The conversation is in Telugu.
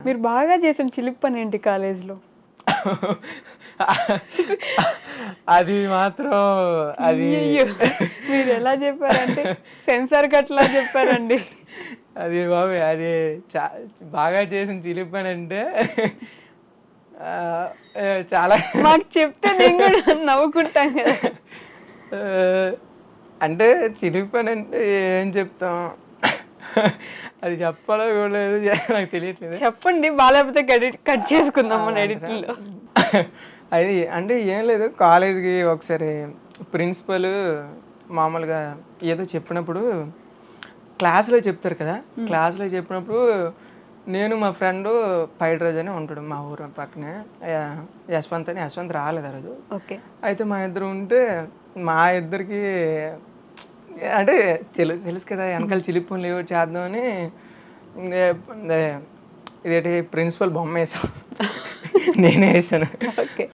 మీరు బాగా చేసిన చిలిపి పని ఏంటి కాలేజ్లో? అది మాత్రం అది అయ్యయ్యో! మీరు ఎలా చెప్పారంటే సెన్సార్ కట్లా చెప్పారండి. అది బాబోయ్! అది చా బాగా చేసిన చిలిపి పని అంటే చాలా మాకు చెప్తే నేను కూడా నవ్వుకుంటాం కదా! అంటే చిలిపి పని అంటే ఏం చెప్తాం? అది చెప్పాలో కూడా లేదో నాకు తెలియట్లేదు. చెప్పండి, బాలేకపోతే కట్ చేసుకుందాం మన ఎడిట్లో. అది అంటే ఏం లేదు, కాలేజ్కి ఒకసారి ప్రిన్సిపల్ మామూలుగా ఏదో చెప్పినప్పుడు క్లాస్లో చెప్తారు కదా, క్లాస్లో చెప్పినప్పుడు నేను మా ఫ్రెండ్ పైడ్రాజ్ అని ఉంటాడు మా ఊరు పక్కనే, యశ్వంత్ రాలేదు ఆ రోజు. ఓకే. అయితే మా ఇద్దరు ఉంటే మా ఇద్దరికి అంటే తెలుసు కదా వెనకాల చిలిపి పనులు ఏవో చేద్దామని ఇదేంటి ప్రిన్సిపల్ బొమ్మ వేసాం. నేనే వేసాను. ఓకే.